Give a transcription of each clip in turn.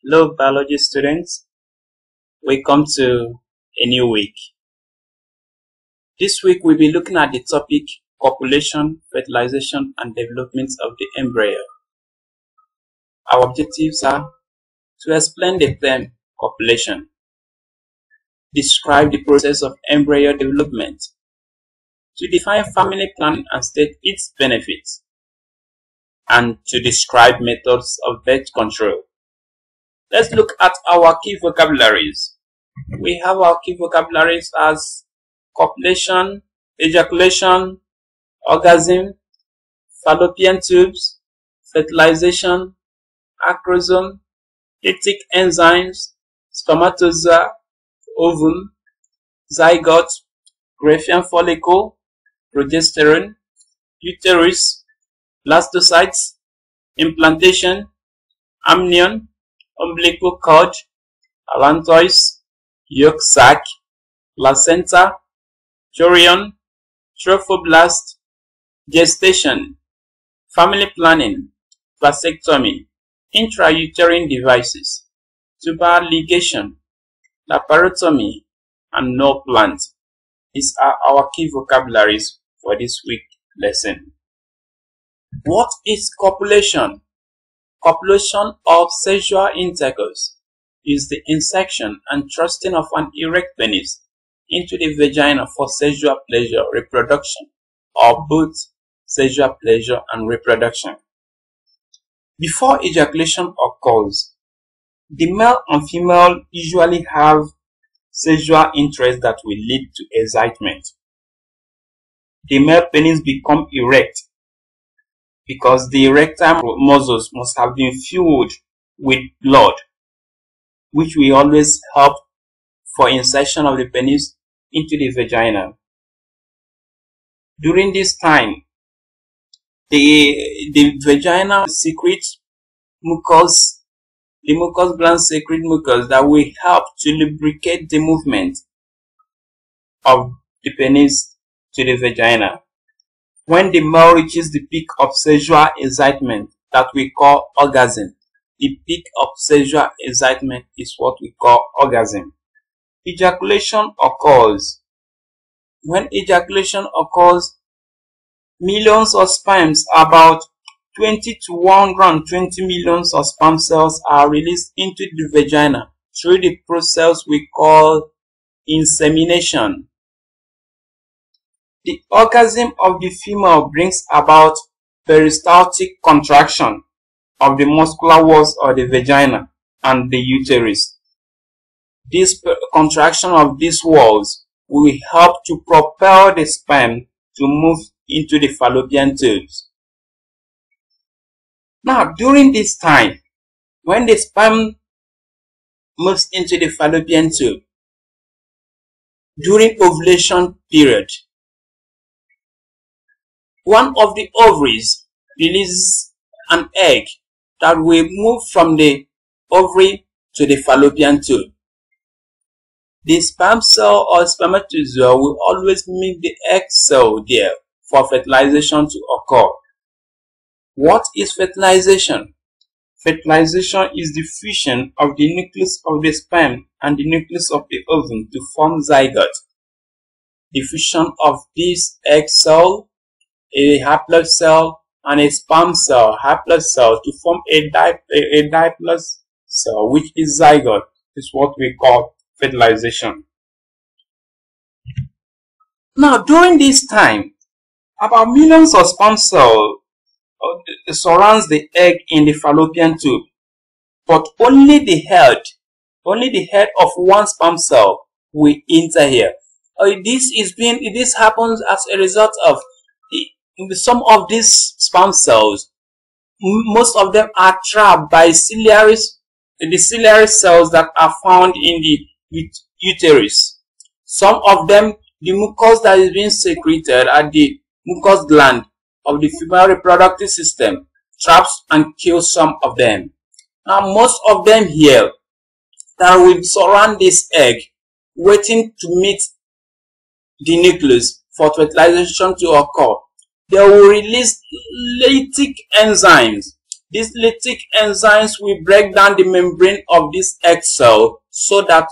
Hello biology students, welcome to a new week. This week we'll be looking at the topic copulation, fertilization and development of the embryo. Our objectives are to explain the term copulation, describe the process of embryo development, to define family planning and state its benefits, and to describe methods of birth control. Let's look at our key vocabularies. We have our key vocabularies as copulation, ejaculation, orgasm, fallopian tubes, fertilization, acrosome, lytic enzymes, spermatozoa, ovum, zygote, Graafian follicle, progesterone, uterus, blastocytes, implantation, amnion, umbilical cord, allantois, yolk sac, placenta, chorion, trophoblast, gestation, family planning, vasectomy, intrauterine devices, tubal ligation, laparotomy, and no plant. These are our key vocabularies for this week lesson. What is copulation? Copulation of sexual intercourse is the insertion and thrusting of an erect penis into the vagina for sexual pleasure, reproduction, or both sexual pleasure and reproduction. Before ejaculation occurs, the male and female usually have sexual interest that will lead to excitement. The male penis becomes erect because the erectile muscles must have been filled with blood, which will always help for insertion of the penis into the vagina. During this time, the vagina secretes mucus, the mucous gland secrete mucus that will help to lubricate the movement of the penis to the vagina. When the male reaches the peak of sexual excitement that we call orgasm, the peak of sexual excitement is what we call orgasm. Ejaculation occurs. When ejaculation occurs, millions of sperms, about 20 to 120 millions of sperm cells are released into the vagina through the process we call insemination. The orgasm of the female brings about peristaltic contraction of the muscular walls of the vagina and the uterus. This contraction of these walls will help to propel the sperm to move into the fallopian tubes. Now, during this time, when the sperm moves into the fallopian tube, during ovulation period, one of the ovaries releases an egg that will move from the ovary to the fallopian tube. The sperm cell or spermatozoa will always meet the egg cell there for fertilization to occur. What is fertilization? Fertilization is the fusion of the nucleus of the sperm and the nucleus of the ovum to form zygote. The fusion of this egg cell, a haploid cell, and a sperm cell, haploid cell, to form a diploid cell, which is zygote, is what we call fertilization. Now, during this time, about millions of sperm cells surrounds the egg in the fallopian tube, but only the head of one sperm cell will enter here. This happens as a result of some of these sperm cells. Most of them are trapped by the ciliary cells that are found in the uterus. Some of them, the mucus that is being secreted at the mucous gland of the female reproductive system traps and kills some of them. Now, most of them here that will surround this egg, waiting to meet the nucleus for fertilization to occur. They will release lytic enzymes. these lytic enzymes will break down the membrane of this egg cell so that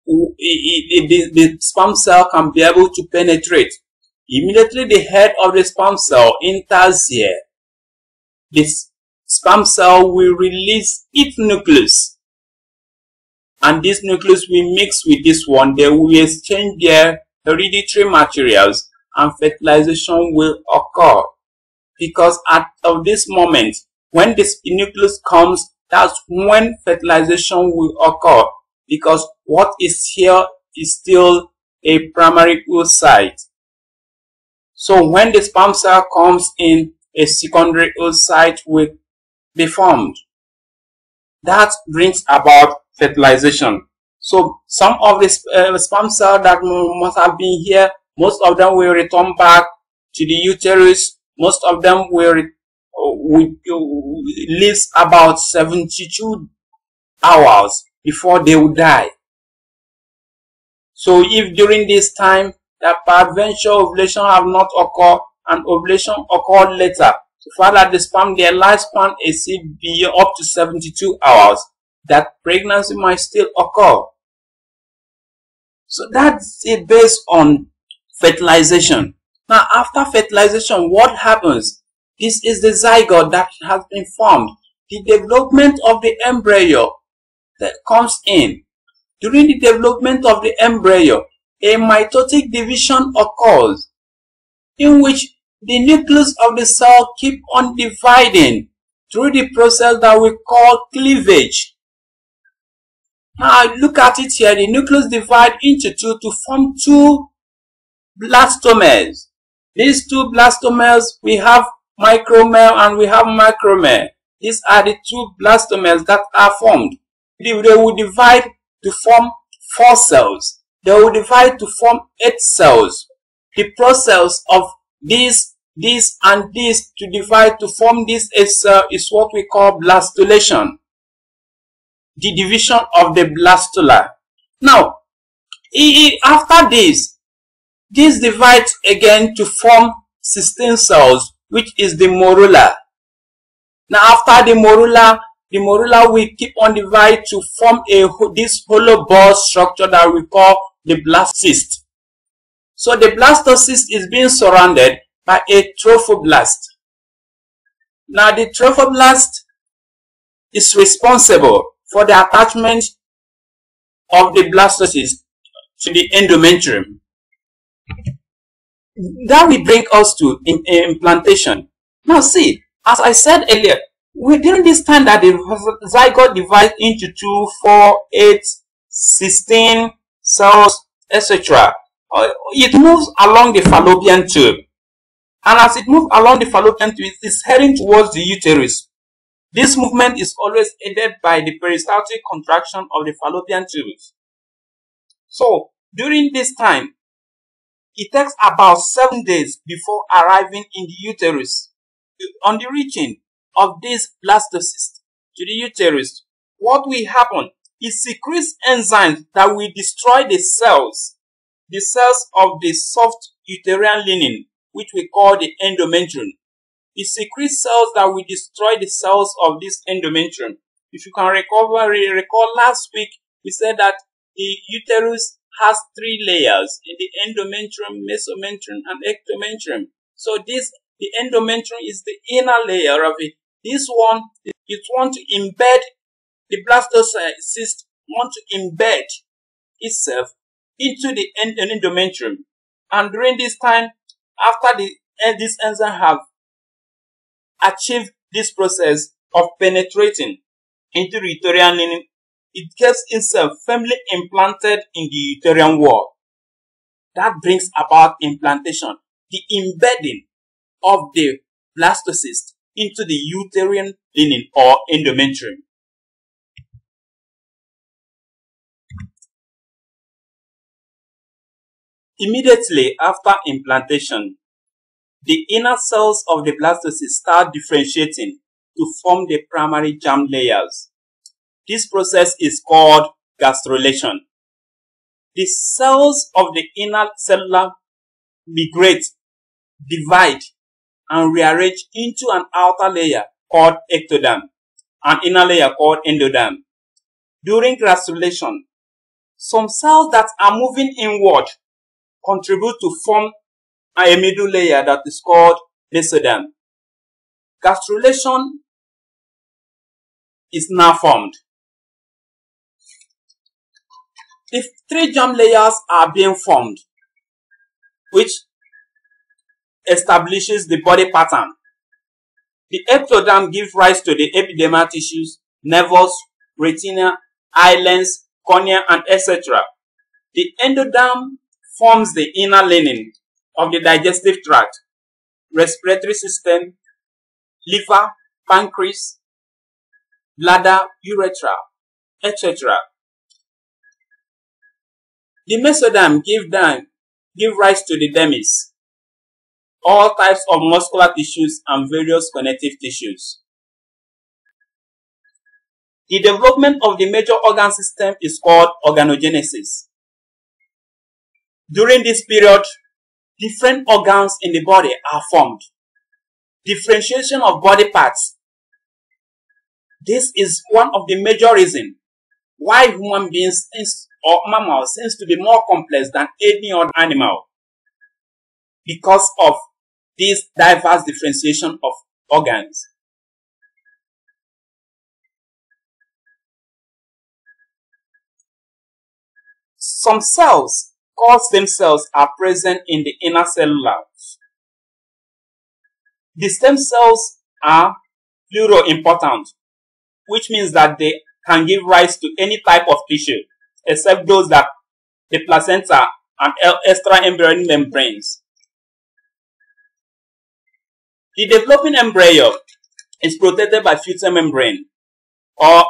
the sperm cell can be able to penetrate. Immediately the head of the sperm cell enters here. This sperm cell will release its nucleus, and this nucleus will mix with this one. They will exchange their hereditary materials and fertilization will occur. Because at this moment, when this nucleus comes, that's when fertilization will occur. Because what is here is still a primary oocyte. So when the sperm cell comes in, a secondary oocyte will be formed. That brings about fertilization. So some of the sperm cells that must have been here, most of them will return back to the uterus. Most of them will live about 72 hours before they will die. So if during this time that peradventure ovulation have not occurred and ovulation occurred later, so far that the sperm, their lifespan is up to 72 hours, that pregnancy might still occur. So that's it based on fertilization. Now after fertilization, what happens? This is the zygote that has been formed. The development of the embryo that comes in. During the development of the embryo, a mitotic division occurs in which the nucleus of the cell keep on dividing through the process that we call cleavage. Now look at it here. The nucleus divide into two to form two blastomeres. These two blastomeres, we have micromere and we have macromere. These are the two blastomeres that are formed. They will divide to form 4 cells. They will divide to form 8 cells. The process of this and this to divide to form this 8 cell is what we call gastrulation. The division of the blastula. Now, after this divides again to form 16 cells, which is the morula. Now after the morula will keep on divide to form this hollow ball structure that we call the blastocyst. So the blastocyst is being surrounded by a trophoblast. Now the trophoblast is responsible for the attachment of the blastocyst to the endometrium. That will bring us to implantation. Now see, as I said earlier, during this time that the zygote divides into 2, 4, 8, 16 cells, etc., it moves along the fallopian tube. And as it moves along the fallopian tube, it is heading towards the uterus. This movement is always aided by the peristaltic contraction of the fallopian tubes. So during this time, it takes about 7 days before arriving in the uterus. On the reaching of this blastocyst to the uterus, what will happen? It secretes enzymes that will destroy the cells of the soft uterine lining, which we call the endometrium. It secretes cells that will destroy the cells of this endometrium. If you can recall last week, we said that the uterus has 3 layers in the endometrium, mesometrium, and ectometrium. So the endometrium is the inner layer of it. This one, it wants to embed, the blastocyst wants to embed itself into the endometrium. And during this time, after this enzyme have achieved this process of penetrating into the uterine lining, it gets itself firmly implanted in the uterine wall. That brings about implantation, the embedding of the blastocyst into the uterine lining or endometrium. Immediately after implantation, the inner cells of the blastocyst start differentiating to form the primary germ layers. This process is called gastrulation. The cells of the inner cellular migrate, divide, and rearrange into an outer layer called ectoderm and inner layer called endoderm. During gastrulation, some cells that are moving inward contribute to form a middle layer that is called mesoderm. Gastrulation is now formed. If 3 germ layers are being formed, which establishes the body pattern, the ectoderm gives rise to the epidermal tissues, nervous, retina, eyelids, cornea, and etc. The endoderm forms the inner lining of the digestive tract, respiratory system, liver, pancreas, bladder, urethra, etc. The mesoderm give rise to the dermis, all types of muscular tissues and various connective tissues. The development of the major organ system is called organogenesis. During this period, different organs in the body are formed. Differentiation of body parts. This is one of the major reasons why human beings or mammals seems to be more complex than any other animal, because of this diverse differentiation of organs. Some cells, called stem cells, are present in the inner cellula. The stem cells are pluripotent, which means that they can give rise to any type of tissue, except those that the placenta and extraembryonic membranes. The developing embryo is protected by future membrane or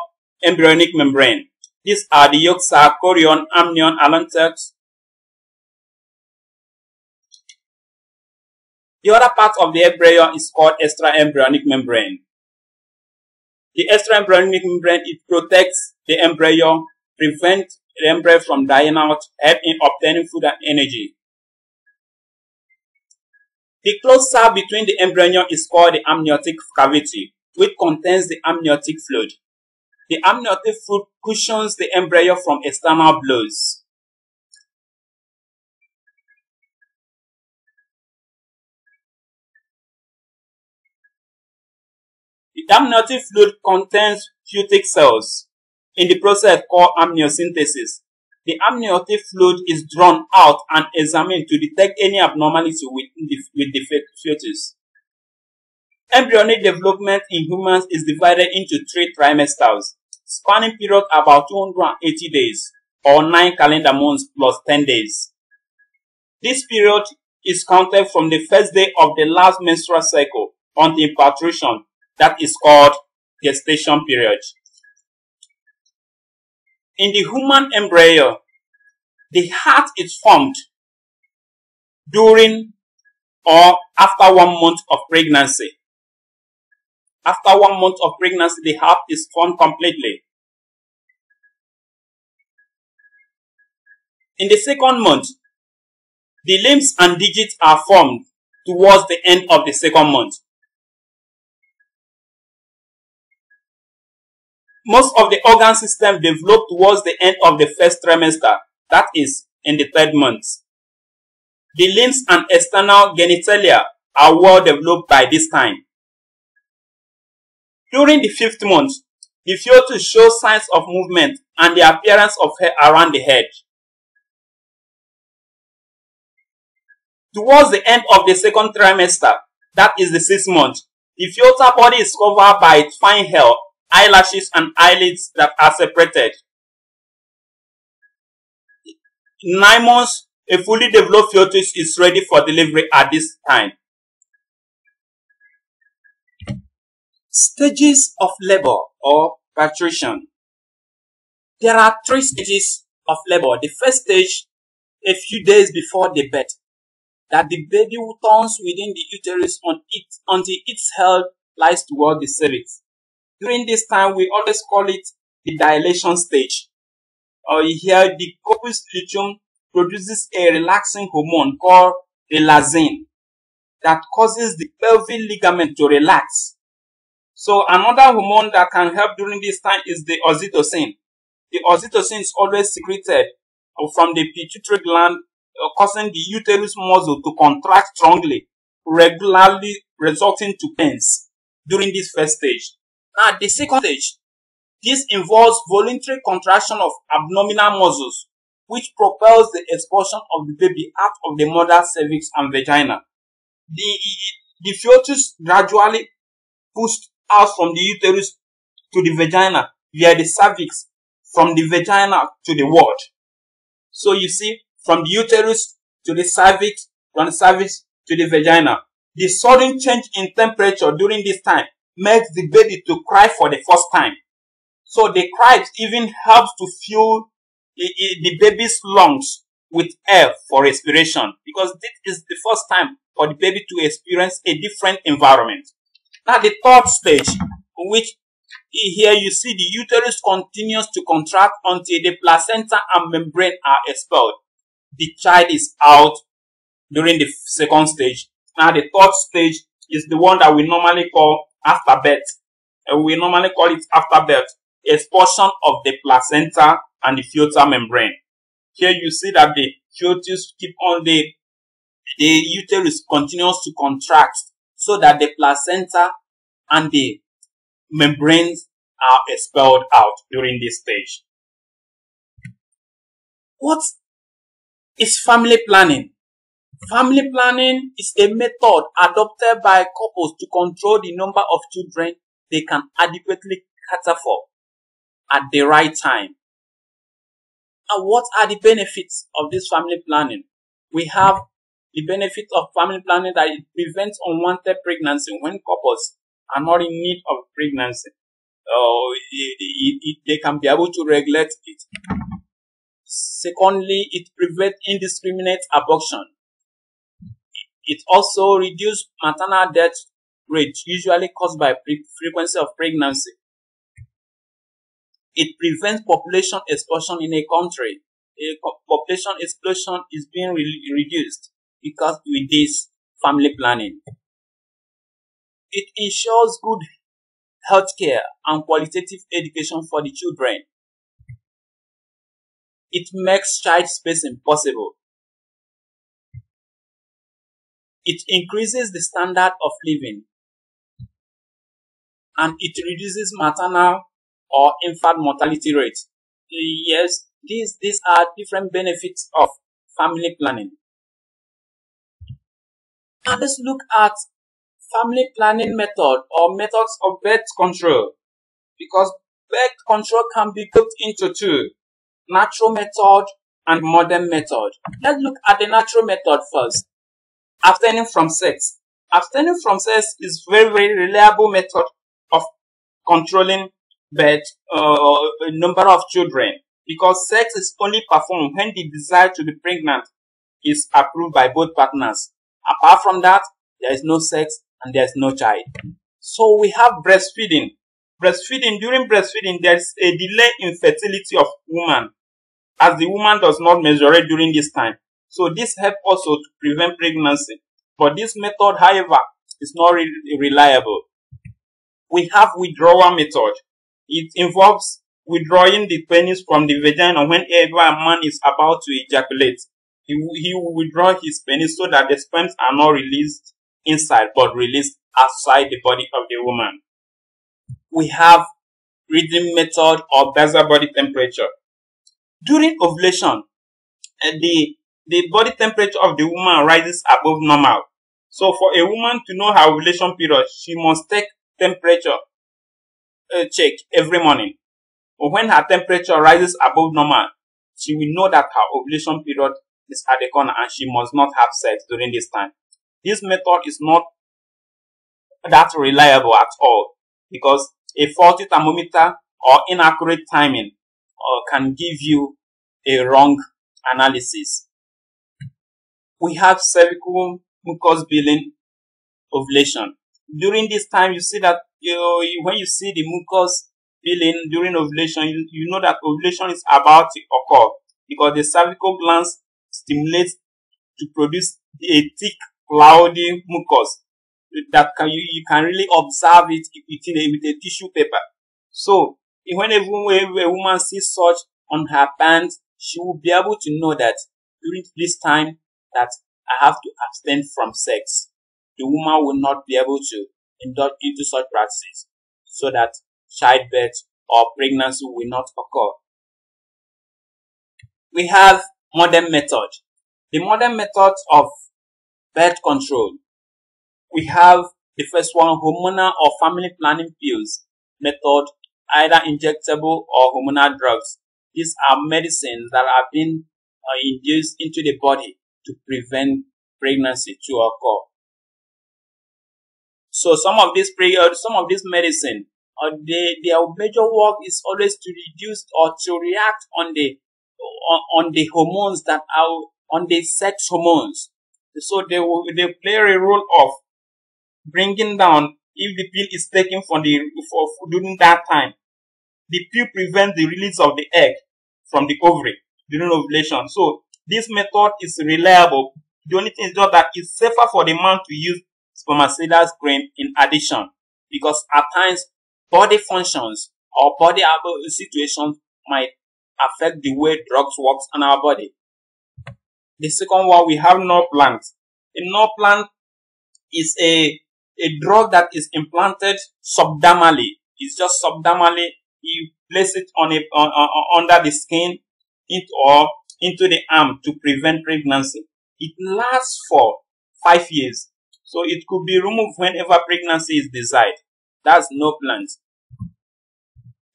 embryonic membrane. These are the yolk sac, chorion, amnion, allantois. The other part of the embryo is called extraembryonic membrane. The extraembryonic membrane, it protects the embryo, prevents the embryo from dying out, help in obtaining food and energy. The closed sac between the embryo is called the amniotic cavity, which contains the amniotic fluid. The amniotic fluid cushions the embryo from external blows. The amniotic fluid contains cutic cells in the process called amniocentesis. The amniotic fluid is drawn out and examined to detect any abnormality with the fetus. Embryonic development in humans is divided into 3 trimesters, spanning period about 280 days or 9 calendar months plus 10 days. This period is counted from the first day of the last menstrual cycle until parturition, that is called gestation period. In the human embryo, the heart is formed during or after 1 month of pregnancy. After 1 month of pregnancy, the heart is formed completely. In the second month, the limbs and digits are formed towards the end of the second month. Most of the organ system develop towards the end of the first trimester, that is, in the 3rd month. The limbs and external genitalia are well developed by this time. During the 5th month, the fetus shows signs of movement and the appearance of hair around the head. Towards the end of the 2nd trimester, that is the 6th month, the fetal body is covered by fine hair, eyelashes, and eyelids that are separated. In 9 months, a fully developed fetus is ready for delivery at this time. Stages of labor or parturition. There are 3 stages of labor. The first stage, a few days before the birth, that the baby turns within the uterus until its head lies toward the cervix. During this time, we always call it the dilation stage. Here, the corpus luteum produces a relaxing hormone called relaxin that causes the pelvic ligament to relax. So another hormone that can help during this time is the oxytocin. The oxytocin is always secreted from the pituitary gland, causing the uterus muscle to contract strongly, regularly, resulting to pains during this first stage. Now, the second stage, this involves voluntary contraction of abdominal muscles, which propels the expulsion of the baby out of the mother's cervix and vagina. The fetus gradually pushed out from the uterus to the vagina via the cervix, from the vagina to the ward. So you see, from the uterus to the cervix, from the cervix to the vagina. The sudden change in temperature during this time makes the baby to cry for the first time. So the cry even helps to fill the baby's lungs with air for respiration, because this is the first time for the baby to experience a different environment. Now the third stage, which here you see the uterus continues to contract until the placenta and membrane are expelled. The child is out during the second stage. Now the third stage is the one that we normally call after birth. We normally call it after birth, expulsion of the placenta and the fetal membrane. Here you see that the fetus keep on the uterus continues to contract so that the placenta and the membranes are expelled out during this stage. What is family planning? Family planning is a method adopted by couples to control the number of children they can adequately cater for at the right time. And what are the benefits of this family planning? We have the benefit of family planning that it prevents unwanted pregnancy when couples are not in need of pregnancy. They can be able to regulate it. Secondly, it prevents indiscriminate abortion. It also reduces maternal death rate usually caused by frequency of pregnancy. It prevents population explosion in a country. Population explosion is being reduced because with this family planning. It ensures good healthcare and qualitative education for the children. It makes child spacing possible. It increases the standard of living. And it reduces maternal or infant mortality rate. Yes, these are different benefits of family planning. And let's look at family planning method or methods of birth control, because birth control can be grouped into two: natural method and modern method. Let's look at the natural method first. Abstaining from sex. Abstaining from sex is very, very reliable method of controlling birth number of children, because sex is only performed when the desire to be pregnant is approved by both partners. Apart from that, there is no sex and there is no child. So we have breastfeeding. During breastfeeding, there is a delay in fertility of woman, as the woman does not menstruate during this time. So this helps also to prevent pregnancy. But this method, however, is not really reliable. We have withdrawal method. It involves withdrawing the penis from the vagina whenever a man is about to ejaculate. He will withdraw his penis so that the sperms are not released inside but released outside the body of the woman. We have reading method or basal body temperature. During ovulation, the body temperature of the woman rises above normal. So for a woman to know her ovulation period, she must take temperature check every morning. But when her temperature rises above normal, she will know that her ovulation period is at the corner and she must not have sex during this time. This method is not that reliable at all, because a faulty thermometer or inaccurate timing can give you a wrong analysis. We have cervical mucus building ovulation. During this time, you see that when you see the mucus building during ovulation, you know that ovulation is about to occur, because the cervical glands stimulate to produce a thick, cloudy mucus. that you can really observe it with a tissue paper. So whenever a woman sees such on her pants, she will be able to know that during this time that I have to abstain from sex. The woman will not be able to indulge into such practices, so that childbirth or pregnancy will not occur. We have modern method. The modern methods of birth control. We have the first one, hormonal or family planning pills method, either injectable or hormonal drugs. These are medicines that have been induced into the body to prevent pregnancy to occur. So some of these medicine, their major work is always to reduce or to react on the hormones that are on the sex hormones. So they play a role of bringing down, if the pill is taken during that time. The pill prevents the release of the egg from the ovary during ovulation. So this method is reliable. The only thing is just that it's safer for the man to use spermicidal cream in addition, because at times body functions or body situations might affect the way drugs works on our body. The second one, we have Norplant. A Norplant is a drug that is implanted subdermally. It's just subdermally. You place it under the skin or into the arm to prevent pregnancy. It lasts for 5 years. So it could be removed whenever pregnancy is desired. That's Norplant.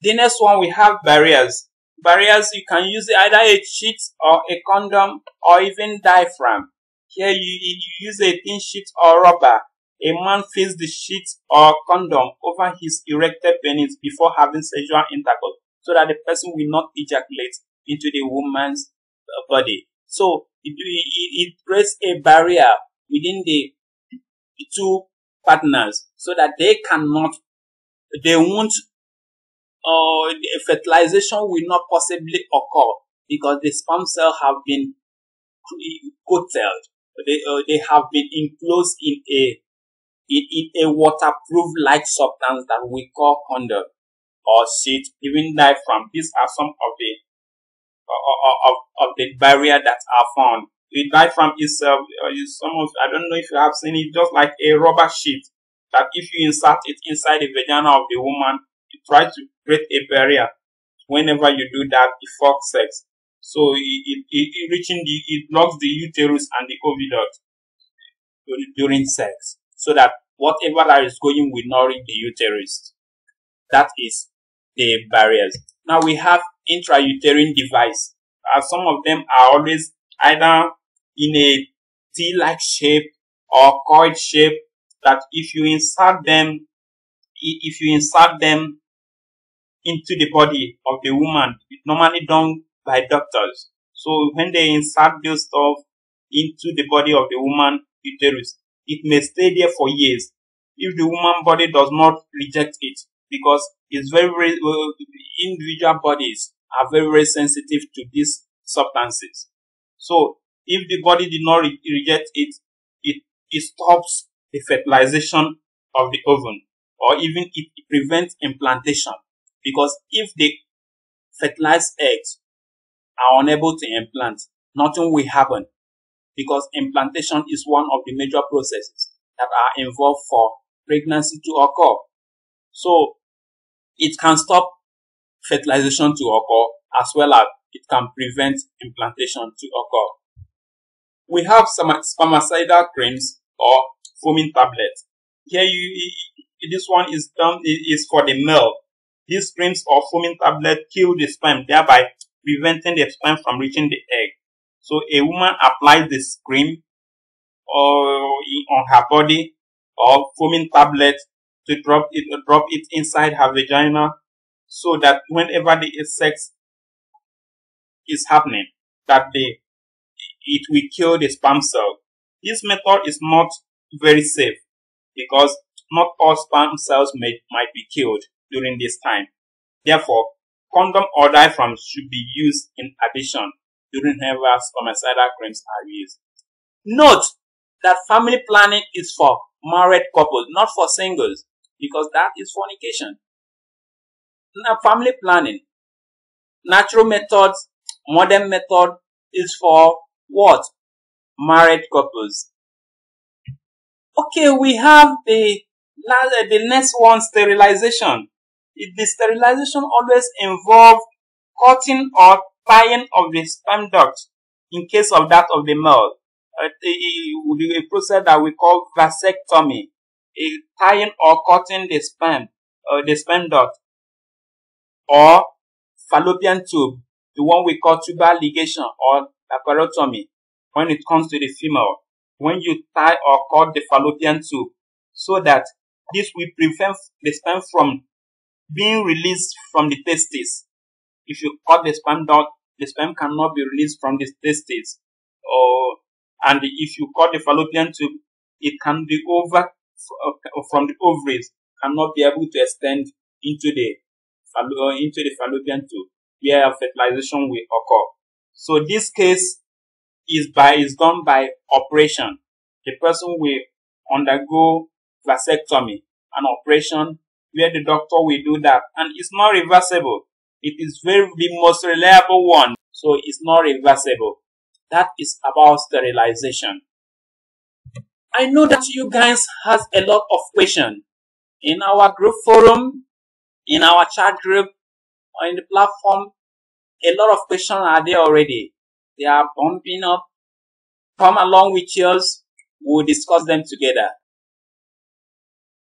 The next one, we have barriers. Barriers, you can use either a sheet or a condom or even diaphragm. Here you use a thin sheet or rubber. A man fills the sheet or condom over his erected penis before having sexual intercourse, so that the person will not ejaculate into the woman's body. So it creates a barrier within the two partners, so that fertilization will not possibly occur, because the sperm cells have been coated. They have been enclosed in a waterproof like substance that we call condom or sheet, even diaphragm. These are some of the barrier that are found. The diaphragm itself is I don't know if you have seen it, just like a rubber sheet that if you insert it inside the vagina of the woman, you try to create a barrier whenever you do that before sex. So it blocks the uterus and the oviduct during sex, so that whatever that is going will not reach the uterus. That is the barriers. Now we have intrauterine device. Some of them are always either in a T-like shape or coil shape, that if you insert them into the body of the woman, it's normally done by doctors. So when they insert those stuff into the body of the woman uterus, it may stay there for years if the woman body does not reject it, because it's very individual bodies are very sensitive to these substances. So if the body did not reject it, it stops the fertilization of the ovum, or even it prevents implantation, because if the fertilized eggs are unable to implant, nothing will happen, because implantation is one of the major processes that are involved for pregnancy to occur. So it can stop fertilization to occur, as well as it can prevent implantation to occur. We have some spermicidal creams or foaming tablets. Here this one is for the male. These creams or foaming tablet kill the sperm, thereby preventing the sperm from reaching the egg. So a woman applies this cream on her body or foaming tablet to drop it inside her vagina, so that whenever the sex is happening, that it will kill the sperm cell. This method is not very safe, because not all sperm cells might be killed during this time. Therefore, condom or diaphragm should be used in addition during whenever spermicidal creams are used. Note that family planning is for married couples, not for singles, because that is fornication. Now, family planning, natural methods, modern method is for what? Married couples. Okay, we have the next one, sterilization. The sterilization always involves cutting or tying of the sperm duct in case of that of the male. A process that we call vasectomy, tying or cutting the sperm duct, or fallopian tube, the one we call tubal ligation or laparotomy. When it comes to the female, when you tie or cut the fallopian tube, so that this will prevent the sperm from being released from the testes. If you cut the sperm duct, the sperm cannot be released from the testes. And if you cut the fallopian tube, it can be over from the ovaries, cannot be able to extend into the fallopian tube, where fertilization will occur. So this case is done by operation. The person will undergo vasectomy, an operation where the doctor will do that, and it's not reversible. It is the most reliable one, so it's not reversible. That is about sterilization. I know that you guys has a lot of questions in our group forum, in our chat group, or in the platform. A lot of questions are there already. They are bumping up. Come along with yours. We'll discuss them together.